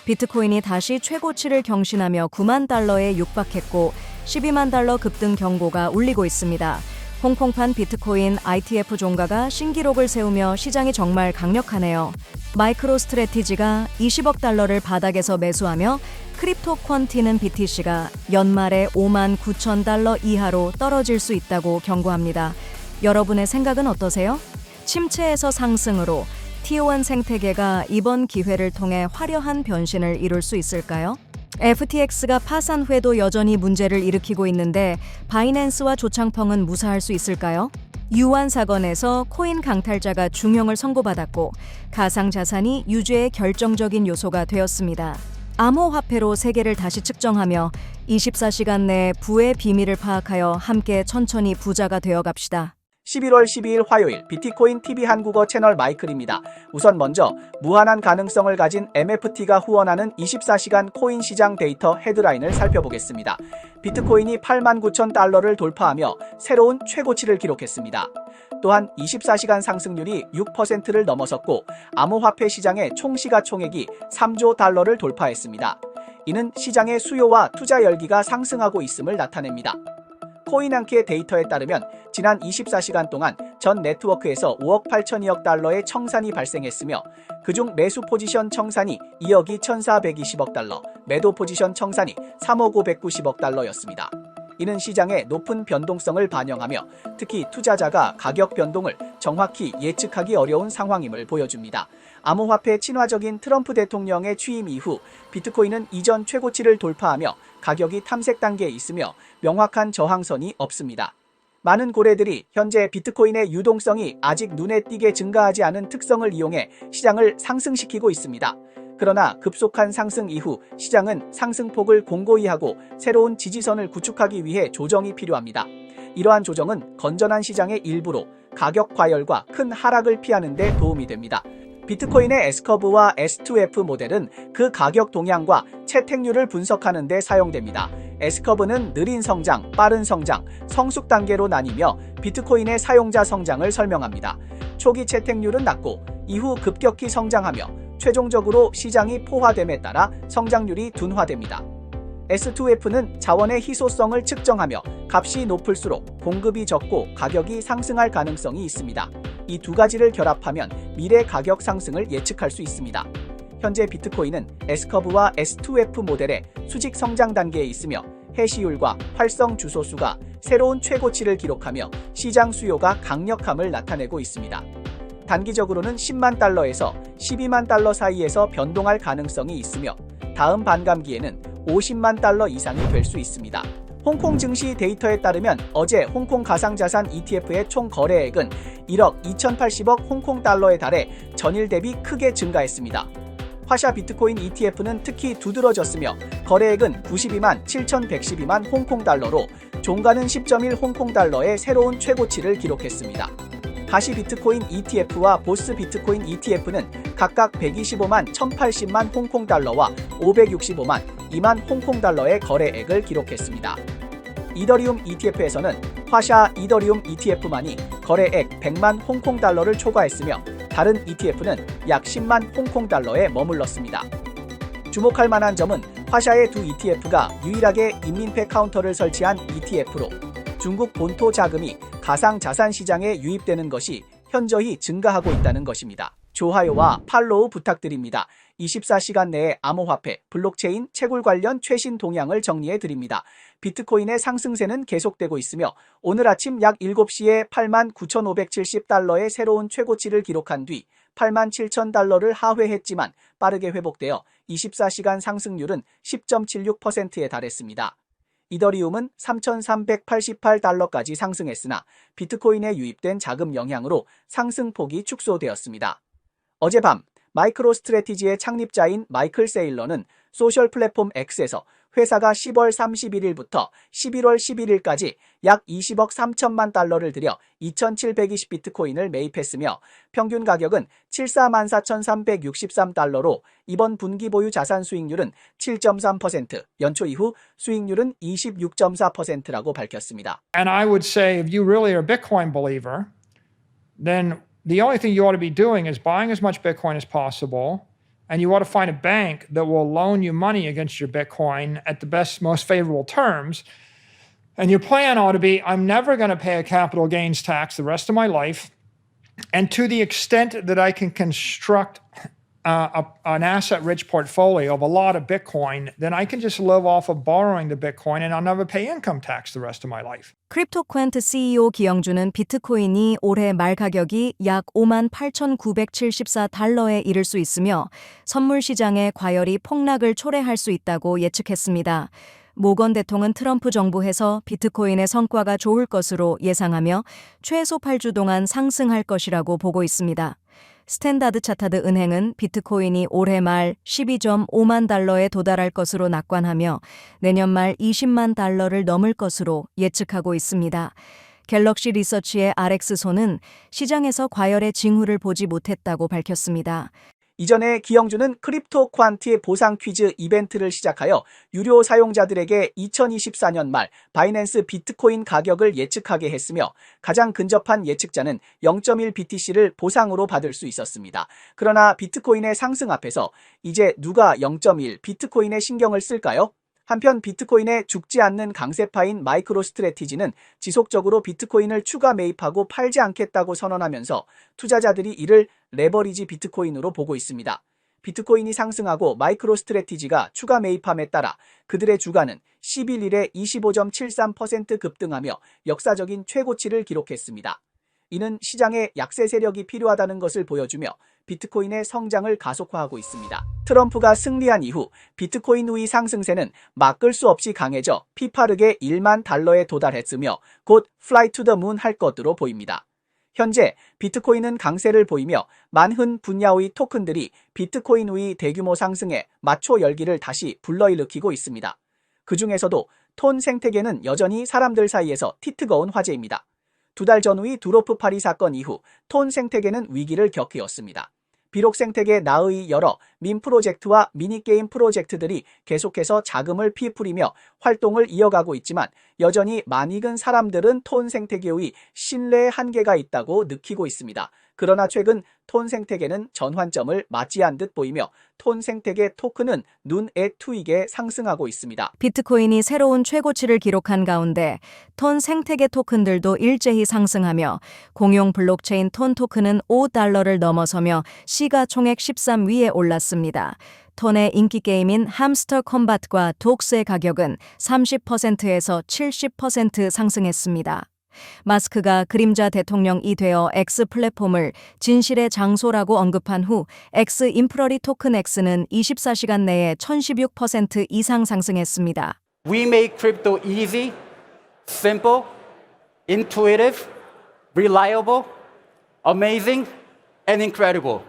비트코인이 다시 최고치를 경신하며 9만 달러에 육박했고 12만 달러 급등 경고가 울리고 있습니다. 홍콩판 비트코인 ITF 종가가 신기록을 세우며 시장이 정말 강력하네요. 마이크로 스트래티지가 20억 달러를 바닥에서 매수하며 크립토 퀀티는 BTC가 연말에 5만 9천 달러 이하로 떨어질 수 있다고 경고합니다. 여러분의 생각은 어떠세요? 침체에서 상승으로 T1 생태계가 이번 기회를 통해 화려한 변신을 이룰 수 있을까요? FTX가 파산 후에도 여전히 문제를 일으키고 있는데 바이낸스와 조창펑은 무사할 수 있을까요? 유안 사건에서 코인 강탈자가 중형을 선고받았고 가상자산이 유죄의 결정적인 요소가 되었습니다. 암호화폐로 세계를 다시 측정하며 24시간 내에 부의 비밀을 파악하여 함께 천천히 부자가 되어갑시다. 11월 12일 화요일 비트코인 TV 한국어 채널 마이클입니다. 우선 먼저 무한한 가능성을 가진 MFT가 후원하는 24시간 코인 시장 데이터 헤드라인을 살펴보겠습니다. 비트코인이 89,000달러를 돌파하며 새로운 최고치를 기록했습니다. 또한 24시간 상승률이 6%를 넘어섰고 암호화폐 시장의 총시가총액이 3조 달러를 돌파했습니다. 이는 시장의 수요와 투자 열기가 상승하고 있음을 나타냅니다. 코인한키의 데이터에 따르면 지난 24시간 동안 전 네트워크에서 5억 8천여억 달러의 청산이 발생했으며 그중 매수 포지션 청산이 2억 2,420억 달러, 매도 포지션 청산이 3억 590억 달러였습니다. 이는 시장의 높은 변동성을 반영하며 특히 투자자가 가격 변동을 정확히 예측하기 어려운 상황임을 보여줍니다. 암호화폐 친화적인 트럼프 대통령의 취임 이후 비트코인은 이전 최고치를 돌파하며 가격이 탐색 단계에 있으며 명확한 저항선이 없습니다. 많은 고래들이 현재 비트코인의 유동성이 아직 눈에 띄게 증가하지 않은 특성을 이용해 시장을 상승시키고 있습니다. 그러나 급속한 상승 이후 시장은 상승폭을 공고히 하고 새로운 지지선을 구축하기 위해 조정이 필요합니다. 이러한 조정은 건전한 시장의 일부로 가격 과열과 큰 하락을 피하는 데 도움이 됩니다. 비트코인의 S커브와 S2F 모델은 그 가격 동향과 채택률을 분석하는 데 사용됩니다. S커브는 느린 성장, 빠른 성장, 성숙 단계로 나뉘며 비트코인의 사용자 성장을 설명합니다. 초기 채택률은 낮고 이후 급격히 성장하며 최종적으로 시장이 포화됨에 따라 성장률이 둔화됩니다. S2F는 자원의 희소성을 측정하며 값이 높을수록 공급이 적고 가격이 상승할 가능성이 있습니다. 이 두 가지를 결합하면 미래 가격 상승을 예측할 수 있습니다. 현재 비트코인은 S커브와 S2F 모델의 수직 성장 단계에 있으며 해시율과 활성 주소수가 새로운 최고치를 기록하며 시장 수요가 강력함을 나타내고 있습니다. 단기적으로는 10만 달러에서 12만 달러 사이에서 변동할 가능성이 있으며 다음 반감기에는 50만 달러 이상이 될 수 있습니다. 홍콩 증시 데이터에 따르면 어제 홍콩 가상자산 ETF의 총 거래액은 1억 2,080억 홍콩 달러에 달해 전일 대비 크게 증가했습니다. 화샤 비트코인 ETF는 특히 두드러졌으며 거래액은 92만 7,112만 홍콩 달러로 종가는 10.1 홍콩 달러의 새로운 최고치를 기록했습니다. 가시 비트코인 ETF와 보스 비트코인 ETF는 각각 125만 1,080만 홍콩 달러와 565만 2만 홍콩 달러의 거래액을 기록했습니다. 이더리움 ETF에서는 화샤 이더리움 ETF만이 거래액 100만 홍콩 달러를 초과했으며 다른 ETF는 약 10만 홍콩 달러에 머물렀습니다. 주목할 만한 점은 화샤의 두 ETF가 유일하게 인민폐 카운터를 설치한 ETF로 중국 본토 자금이 가상자산 시장에 유입되는 것이 현저히 증가하고 있다는 것입니다. 좋아요와 팔로우 부탁드립니다. 24시간 내에 암호화폐, 블록체인, 채굴 관련 최신 동향을 정리해 드립니다. 비트코인의 상승세는 계속되고 있으며 오늘 아침 약 7시에 89,570달러의 새로운 최고치를 기록한 뒤 87,000달러를 하회했지만 빠르게 회복되어 24시간 상승률은 10.76%에 달했습니다. 이더리움은 3,388달러까지 상승했으나 비트코인에 유입된 자금 영향으로 상승폭이 축소되었습니다. 어젯밤 마이크로 스트래티지의 창립자인 마이클 세일러는 소셜 플랫폼 X에서 회사가 10월 31일부터 11월 11일까지 약 20억 3천만 달러를 들여 2,720 비트코인을 매입했으며 평균 가격은 744,363달러로 이번 분기 보유 자산 수익률은 7.3%, 연초 이후 수익률은 26.4%라고 밝혔습니다. And I would say if you really are a Bitcoin believer, then the only thing you ought to be doing is buying as much Bitcoin as possible and you want to find a bank that will loan you money against your Bitcoin at the best, most favorable terms. And your plan ought to be, I'm never going to pay a capital gains tax the rest of my life. And to the extent that I can construct an asset-rich portfolio of a lot of Bitcoin, then I can just live off of borrowing the Bitcoin and I'll never pay income tax the rest of my life. 크립토코엔트 CEO 기영주는 비트코인이 올해 말 가격이 약 58,974달러에 이를 수 있으며 선물 시장의 과열이 폭락을 초래할 수 있다고 예측했습니다. 모건 대통은 트럼프 정부에서 비트코인의 성과가 좋을 것으로 예상하며 최소 8주 동안 상승할 것이라고 보고 있습니다. 스탠다드 차타드 은행은 비트코인이 올해 말 12.5만 달러에 도달할 것으로 낙관하며 내년 말 20만 달러를 넘을 것으로 예측하고 있습니다. 갤럭시 리서치의 RX소는 시장에서 과열의 징후를 보지 못했다고 밝혔습니다. 이전에 기영주는 크립토 퀀트의 보상 퀴즈 이벤트를 시작하여 유료 사용자들에게 2024년 말 바이낸스 비트코인 가격을 예측하게 했으며 가장 근접한 예측자는 0.1BTC를 보상으로 받을 수 있었습니다. 그러나 비트코인의 상승 앞에서 이제 누가 0.1 비트코인에 신경을 쓸까요? 한편 비트코인의 죽지 않는 강세파인 마이크로 스트래티지는 지속적으로 비트코인을 추가 매입하고 팔지 않겠다고 선언하면서 투자자들이 이를 레버리지 비트코인으로 보고 있습니다. 비트코인이 상승하고 마이크로 스트래티지가 추가 매입함에 따라 그들의 주가는 11일에 25.73% 급등하며 역사적인 최고치를 기록했습니다. 이는 시장에 약세 세력이 필요하다는 것을 보여주며 비트코인의 성장을 가속화하고 있습니다. 트럼프가 승리한 이후 비트코인 우위 상승세는 막을 수 없이 강해져 피파르게 1만 달러에 도달했으며 곧 플라이 투 더 문 할 것으로 보입니다. 현재 비트코인은 강세를 보이며 많은 분야의 토큰들이 비트코인 우위 대규모 상승에 맞춰 열기를 다시 불러일으키고 있습니다. 그 중에서도 톤 생태계는 여전히 사람들 사이에서 티트거운 화제입니다. 2달 전후의 드로프 파리 사건 이후 톤 생태계는 위기를 겪었습니다. 비록 생태계 나의 여러 민 프로젝트와 미니게임 프로젝트들이 계속해서 자금을 피풀이며 활동을 이어가고 있지만 여전히 많은 사람들은 톤 생태계의 신뢰의 한계가 있다고 느끼고 있습니다. 그러나 최근 톤 생태계는 전환점을 맞이한 듯 보이며 톤 생태계 토큰은 눈에 트이게 상승하고 있습니다. 비트코인이 새로운 최고치를 기록한 가운데 톤 생태계 토큰들도 일제히 상승하며 공용 블록체인 톤 토큰은 $5를 넘어서며 시가총액 13위에 올랐습니다. 톤의 인기 게임인 함스터 컴뱃과 독스의 가격은 30%에서 70% 상승했습니다. 마스크가 그림자 대통령이 되어 X 플랫폼을 진실의 장소라고 언급한 후 X 인프러리 토큰 X는 24시간 내에 1016% 이상 상승했습니다. We make crypto easy, simple, intuitive, reliable, amazing, and incredible.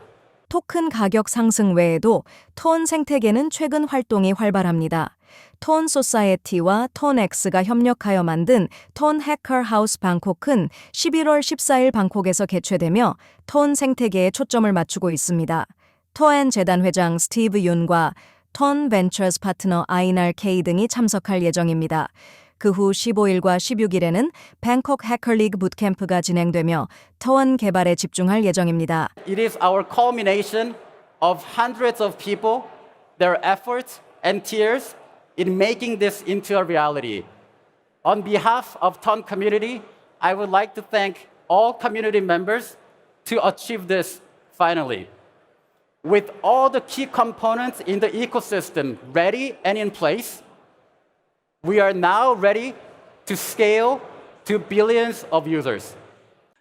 토큰 가격 상승 외에도 톤 생태계는 최근 활동이 활발합니다. 톤 소사이어티와 톤X가 협력하여 만든 톤 해커 하우스 방콕은 11월 14일 방콕에서 개최되며 톤 생태계에 초점을 맞추고 있습니다. 토엔 재단 회장 스티브 윤과 톤 벤처스 파트너 아이날 K 등이 참석할 예정입니다. 그 후 15일과 16일에는 뱅콕 해커 리그 붓캠프가 진행되며 토원 개발에 집중할 예정입니다. It is our culmination of hundreds of people, their efforts and tears in making this into a reality. On behalf of TON community, I would like to thank all community members to achieve this finally. With all the key components in the ecosystem ready and in place, we are now ready to scale to billions of users.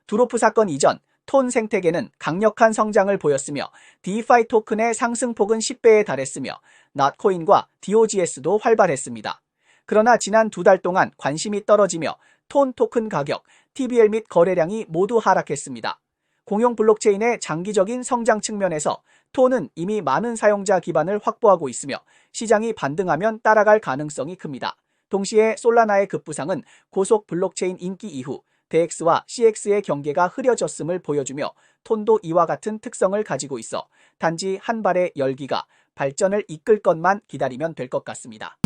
드로프 사건 이전 톤 생태계는 강력한 성장을 보였으며 DeFi 토큰의 상승폭은 10배에 달했으며 낫코인과 DOGS도 활발했습니다. 그러나 지난 2달 동안 관심이 떨어지며 톤 토큰 가격, TVL 및 거래량이 모두 하락했습니다. 공용 블록체인의 장기적인 성장 측면에서 톤은 이미 많은 사용자 기반을 확보하고 있으며 시장이 반등하면 따라갈 가능성이 큽니다. 동시에 솔라나의 급부상은 고속 블록체인 인기 이후 DX와 CX의 경계가 흐려졌음을 보여주며 톤도 이와 같은 특성을 가지고 있어 단지 한 발의 열기가 발전을 이끌 것만 기다리면 될 것 같습니다.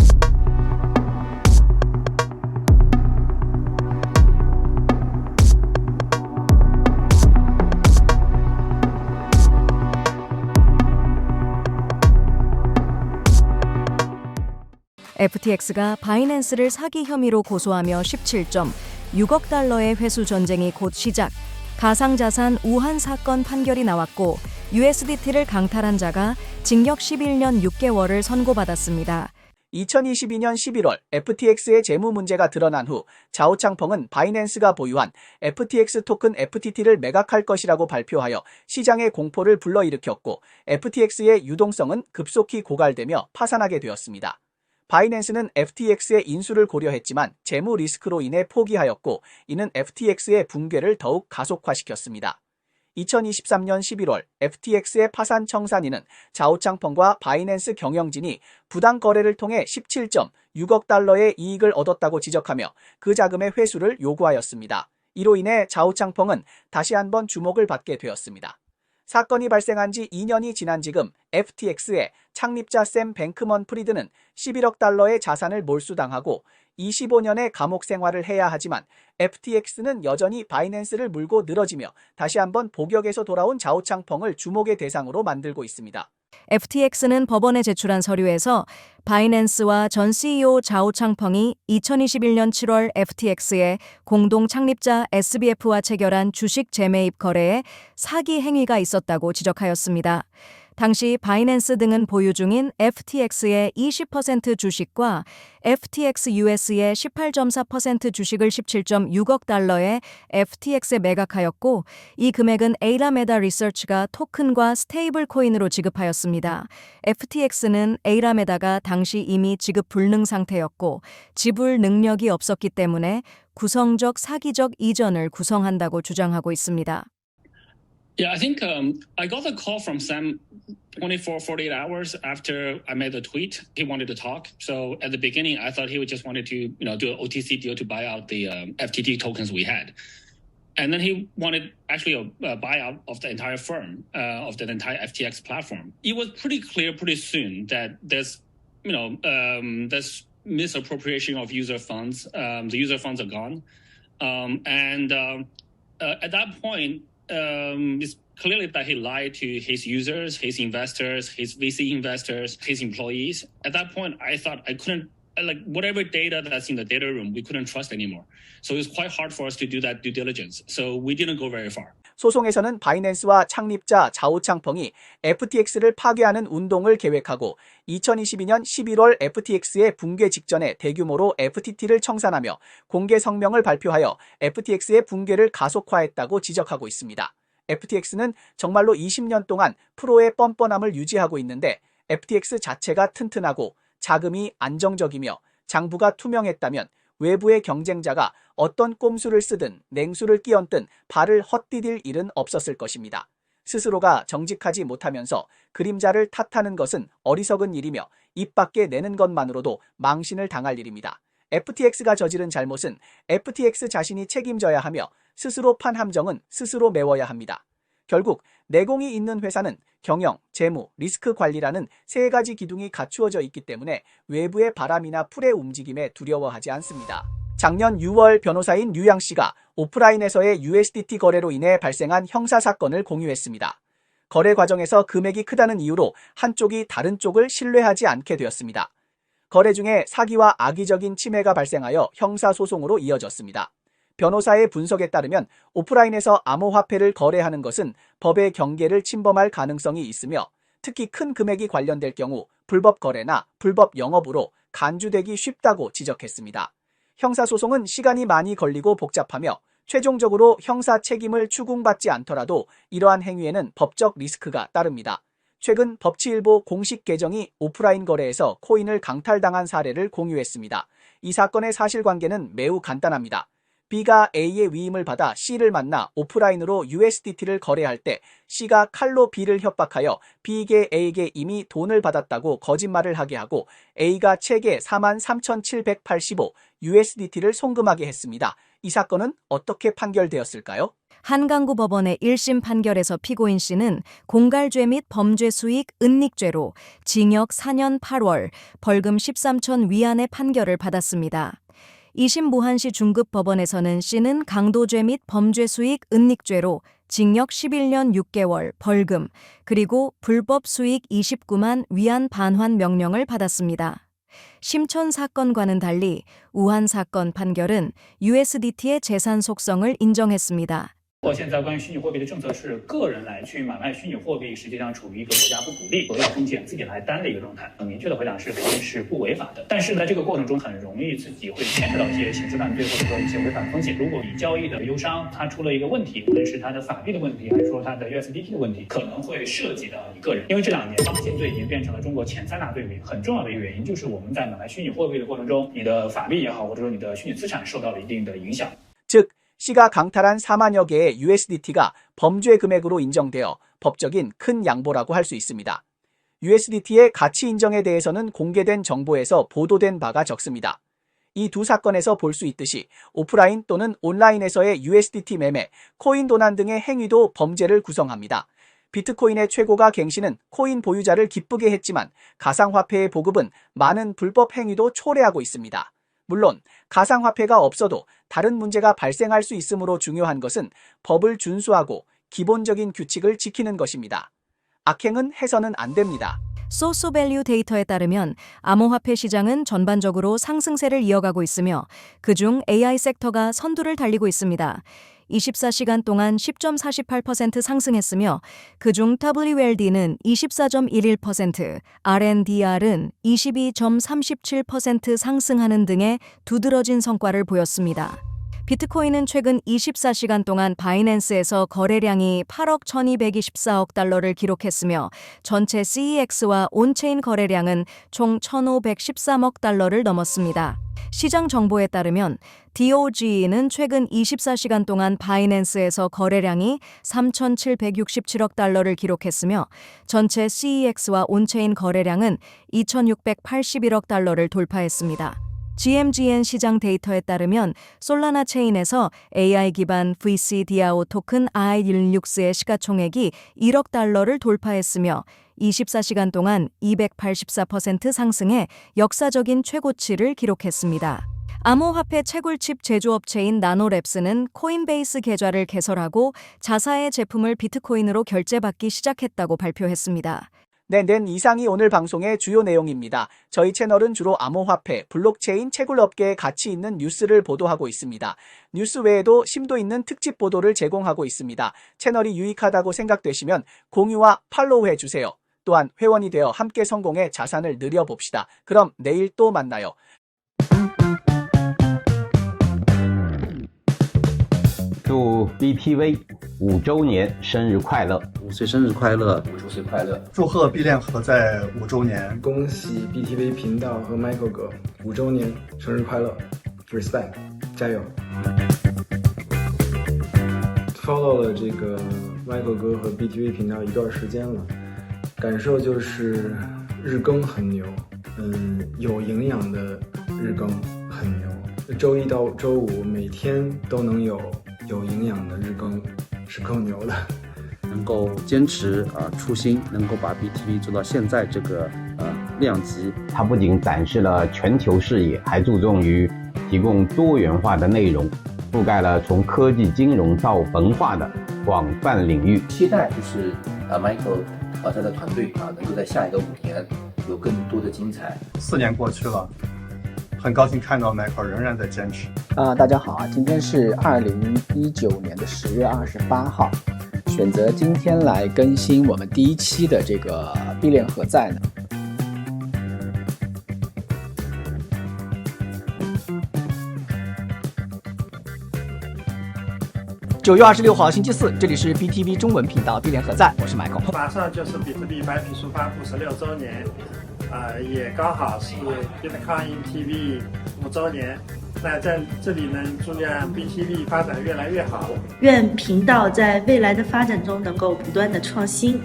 FTX가 바이낸스를 사기 혐의로 고소하며 17.6억 달러의 회수 전쟁이 곧 시작. 가상자산 우한 사건 판결이 나왔고 USDT를 강탈한 자가 징역 11년 6개월을 선고받았습니다. 2022년 11월 FTX의 재무 문제가 드러난 후 자오창펑은 바이낸스가 보유한 FTX 토큰 FTT를 매각할 것이라고 발표하여 시장의 공포를 불러일으켰고 FTX의 유동성은 급속히 고갈되며 파산하게 되었습니다. 바이낸스는 FTX의 인수를 고려했지만 재무 리스크로 인해 포기하였고 이는 FTX의 붕괴를 더욱 가속화시켰습니다. 2023년 11월 FTX의 파산 청산인은 자오창펑과 바이낸스 경영진이 부당 거래를 통해 17.6억 달러의 이익을 얻었다고 지적하며 그 자금의 회수를 요구하였습니다. 이로 인해 자오창펑은 다시 한번 주목을 받게 되었습니다. 사건이 발생한 지 2년이 지난 지금 FTX의 창립자 샘 뱅크먼 프리드는 11억 달러의 자산을 몰수당하고 25년의 감옥 생활을 해야 하지만 FTX는 여전히 바이낸스를 물고 늘어지며 다시 한번 복역에서 돌아온 자오창펑을 주목의 대상으로 만들고 있습니다. FTX는 법원에 제출한 서류에서 바이낸스와 전 CEO 자오창펑이 2021년 7월 FTX의 공동 창립자 SBF와 체결한 주식 재매입 거래에 사기 행위가 있었다고 지적하였습니다. 당시 바이낸스 등은 보유 중인 FTX의 20% 주식과 FTX US의 18.4% 주식을 17.6억 달러에 FTX에 매각하였고 이 금액은 에이라메다 리서치가 토큰과 스테이블 코인으로 지급하였습니다. FTX는 에이라메다가 당시 이미 지급 불능 상태였고 지불 능력이 없었기 때문에 구성적 사기적 이전을 구성한다고 주장하고 있습니다. Yeah, I think I got a call from Sam 48 hours after I made the tweet. He wanted to talk. So at the beginning, I thought he would just wanted to, do an OTC deal to buy out the FTT tokens we had. And then he wanted actually a buyout of the entire firm, of the entire FTX platform. It was pretty clear pretty soon that there's misappropriation of user funds. The user funds are gone. At that point, it's clearly that he lied to his users, his investors, his VC investors, his employees. At that point, I thought I couldn't, whatever data that's in the data room, we couldn't trust anymore. So it was quite hard for us to do that due diligence. So we didn't go very far. 소송에서는 바이낸스와 창립자 자오창펑이 FTX를 파괴하는 운동을 계획하고 2022년 11월 FTX의 붕괴 직전에 대규모로 FTT를 청산하며 공개 성명을 발표하여 FTX의 붕괴를 가속화했다고 지적하고 있습니다. FTX는 정말로 20년 동안 프로의 뻔뻔함을 유지하고 있는데 FTX 자체가 튼튼하고 자금이 안정적이며 장부가 투명했다면 외부의 경쟁자가 어떤 꼼수를 쓰든 냉수를 끼얹든 발을 헛디딜 일은 없었을 것입니다. 스스로가 정직하지 못하면서 그림자를 탓하는 것은 어리석은 일이며 입 밖에 내는 것만으로도 망신을 당할 일입니다. FTX가 저지른 잘못은 FTX 자신이 책임져야 하며 스스로 판 함정은 스스로 메워야 합니다. 결국 내공이 있는 회사는 경영, 재무, 리스크 관리라는 세 가지 기둥이 갖추어져 있기 때문에 외부의 바람이나 풀의 움직임에 두려워하지 않습니다. 작년 6월 변호사인 류양 씨가 오프라인에서의 USDT 거래로 인해 발생한 형사사건을 공유했습니다. 거래 과정에서 금액이 크다는 이유로 한쪽이 다른 쪽을 신뢰하지 않게 되었습니다. 거래 중에 사기와 악의적인 침해가 발생하여 형사소송으로 이어졌습니다. 변호사의 분석에 따르면 오프라인에서 암호화폐를 거래하는 것은 법의 경계를 침범할 가능성이 있으며 특히 큰 금액이 관련될 경우 불법 거래나 불법 영업으로 간주되기 쉽다고 지적했습니다. 형사소송은 시간이 많이 걸리고 복잡하며 최종적으로 형사 책임을 추궁받지 않더라도 이러한 행위에는 법적 리스크가 따릅니다. 최근 법치일보 공식 계정이 오프라인 거래에서 코인을 강탈당한 사례를 공유했습니다. 이 사건의 사실관계는 매우 간단합니다. B가 A의 위임을 받아 C를 만나 오프라인으로 USDT를 거래할 때 C가 칼로 B를 협박하여 B에게 A에게 이미 돈을 받았다고 거짓말을 하게 하고 A가 최대 43,785 USDT를 송금하게 했습니다. 이 사건은 어떻게 판결되었을까요? 한강구 법원의 1심 판결에서 피고인 C는 공갈죄 및 범죄 수익 은닉죄로 징역 4년 8월, 벌금 13천 위안의 판결을 받았습니다. 2심 무한시 중급법원에서는 C는 강도죄 및 범죄 수익 은닉죄로 징역 11년 6개월, 벌금, 그리고 불법 수익 29만 위안 반환 명령을 받았습니다. 심천 사건과는 달리 우한 사건 판결은 USDT의 재산 속성을 인정했습니다. 现在关于虚拟货币的政策是个人来去买卖虚拟货币，实际上处于一个国家不鼓励所有风险自己来担的一个状态。很明确的回答是肯定是不违法的，但是在这个过程中很容易自己会牵扯到一些刑事犯罪或者说一些违法风险。如果你交易的忧伤它出了一个问题，无论是它的法币的问题还是说它的 USDT 的问题，可能会涉及到你个人。因为这2年帮闲罪已经变成了中国前3大罪名，很重要的一个原因就是我们在买卖虚拟货币的过程中，你的法币也好，或者说你的虚拟资产受到了一定的影响。 즉 C가 강탈한 4만여 개의 USDT가 범죄 금액으로 인정되어 법적인 큰 양보라고 할 수 있습니다. USDT의 가치 인정에 대해서는 공개된 정보에서 보도된 바가 적습니다. 이 두 사건에서 볼 수 있듯이 오프라인 또는 온라인에서의 USDT 매매, 코인 도난 등의 행위도 범죄를 구성합니다. 비트코인의 최고가 갱신은 코인 보유자를 기쁘게 했지만 가상화폐의 보급은 많은 불법 행위도 초래하고 있습니다. 물론 가상화폐가 없어도 다른 문제가 발생할 수 있으므로 중요한 것은 법을 준수하고 기본적인 규칙을 지키는 것입니다. 악행은 해서는 안 됩니다. 소스 밸류 데이터에 따르면 암호화폐 시장은 전반적으로 상승세를 이어가고 있으며 그중 AI 섹터가 선두를 달리고 있습니다. 24시간 동안 10.48% 상승했으며 그중 WLD는 24.11%, RNDR은 22.37% 상승하는 등의 두드러진 성과를 보였습니다. 비트코인은 최근 24시간 동안 바이낸스에서 거래량이 8억 1224억 달러를 기록했으며 전체 CEX와 온체인 거래량은 총 1513억 달러를 넘었습니다. 시장 정보에 따르면 DOG는 최근 24시간 동안 바이낸스에서 거래량이 3,767억 달러를 기록했으며 전체 CEX와 온체인 거래량은 2,681억 달러를 돌파했습니다. GMGN 시장 데이터에 따르면 솔라나 체인에서 AI 기반 VC DAO 토큰 I16의 시가총액이 1억 달러를 돌파했으며 24시간 동안 284% 상승해 역사적인 최고치를 기록했습니다. 암호화폐 채굴칩 제조업체인 나노랩스는 코인베이스 계좌를 개설하고 자사의 제품을 비트코인으로 결제받기 시작했다고 발표했습니다. 네, 이상이 오늘 방송의 주요 내용입니다. 저희 채널은 주로 암호화폐, 블록체인, 채굴업계에 가치 있는 뉴스를 보도하고 있습니다. 뉴스 외에도 심도 있는 특집 보도를 제공하고 있습니다. 채널이 유익하다고 생각되시면 공유와 팔로우 해주세요. 또한 회원이 되어 함께 성공해 자산을 늘려봅시다. 그럼 내일 또 만나요. 祝 BTV 5周年生日快乐！5岁生日快乐，5周岁快乐！祝贺币链合在5周年，恭喜 BTV 频道和 Michael 哥5周年生日快乐 ！Respect， 加油 ！follow 了这个 Michael 哥和 BTV 频道一段时间了，感受就是日更很牛，有营养的日更很牛，周一到周五每天都能有营养的日更是够牛的。能够坚持初心，能够把 BTV 做到现在这个量级。它不仅展示了全球视野，还注重于提供多元化的内容，覆盖了从科技、金融到文化的广泛领域。期待就是Michael 他的团队能够在下一个5年有更多的精彩。4年过去了，很高兴看到 Michael 仍然在坚持。大家好啊，今天是2019年的10月28号，选择今天来更新我们第1期的这个币链何在呢？9月26号星期四，这里是 BTV 中文频道币链何在，我是 Michael。马上就是比特币白皮书发布16周年，也刚好是 Bitcoin TV 5周年。那在这里呢，祝愿 BTV 发展越来越好，愿频道在未来的发展中能够不断的创新。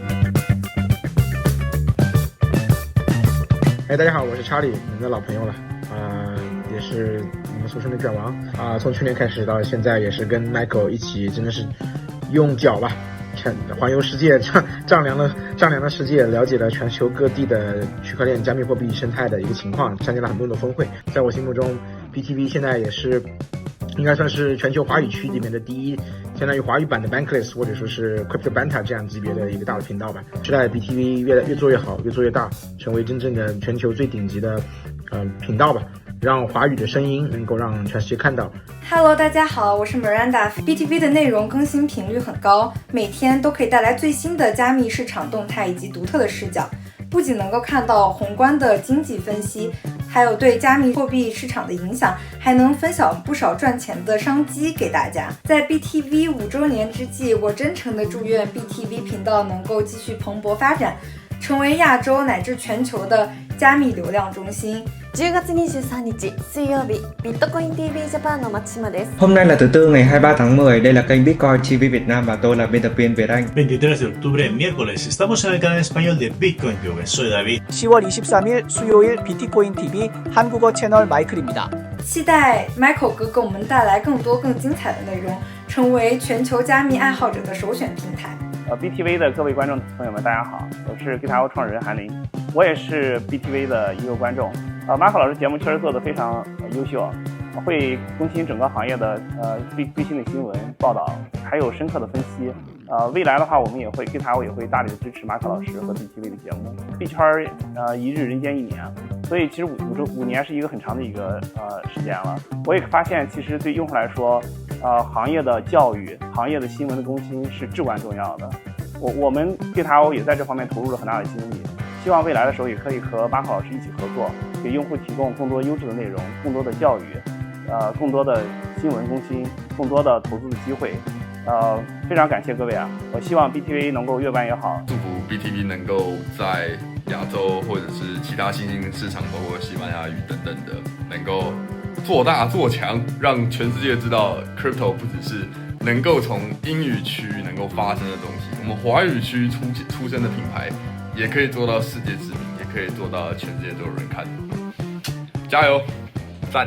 大家好，我是查理，你们的老朋友了，也是你们俗称的卷王从去年开始到现在，也是跟 Michael 一起，真的是用脚吧，环游世界，丈量了世界，了解了全球各地的区块链、加密货币生态的一个情况，参加了很多的峰会。在我心目中 ，BTV 现在也是应该算是全球华语区里面的第一，相当于华语版的 Bankless 或者说是 Crypto Banta 这样级别的一个大的频道吧。期待 BTV 越做越好，越做越大，成为真正的全球最顶级的频道吧，让华语的声音能够让全世界看到。Hello， 大家好，我是 Miranda。BTV 的内容更新频率很高，每天都可以带来最新的加密市场动态以及独特的视角，不仅能够看到宏观的经济分析，还有对加密货币市场的影响，还能分享不少赚钱的商机给大家。在 BTV 5周年之际，我真诚的祝愿 BTV 频道能够继续蓬勃发展，成为亚洲乃至全球的加密流量中心。10月23日水曜日 Bitcoin TV Japan の松島です。 Hôm nay là thứ Tư ngày 23 tháng 10, đây là kênh Bitcoin TV Việt Nam và tôi là biên tập viên Việt Anh. 23 de octubre, miércoles, estamos en el canal español de Bitcoin TV. Soy David. 10월 23일 수요일 비트코인 TV 한국어 채널 마이클입니다. 期待 Michael 哥给我们带来更多更精彩的内容，成为全球加密爱好者的首选平台。BTV 的各位观众朋友们，大家好，我是 GitHub 创始人韩林，我也是 BTV 的一个观众。Michael 老师节目确实做得非常优秀，会更新整个行业的最新的新闻报道，还有深刻的分析。未来的话，我们也会 GitHub 也会大力的支持 Michael 老师和 BTV 的节目。币圈一日人间一年，所以其实5年是一个很长的一个时间了。我也发现，其实对用户来说，行业的教育、行业的新闻的更新是至关重要的。我们 GitHub 也在这方面投入了很大的精力。希望未来的时候也可以和Michael老师一起合作，给用户提供更多优质的内容，更多的教育，更多的新闻更新，更多的投资的机会。非常感谢各位啊！我希望 BTV 能够越办越好。祝福 BTV 能够在亚洲或者是其他新兴市场，包括西班牙语等等的，能够做大做强，让全世界知道 Crypto 不只是能够从英语区能够发生的东西，我们华语区出生的品牌。也可以做到世界知名，也可以做到全世界都有人看。加油，赞！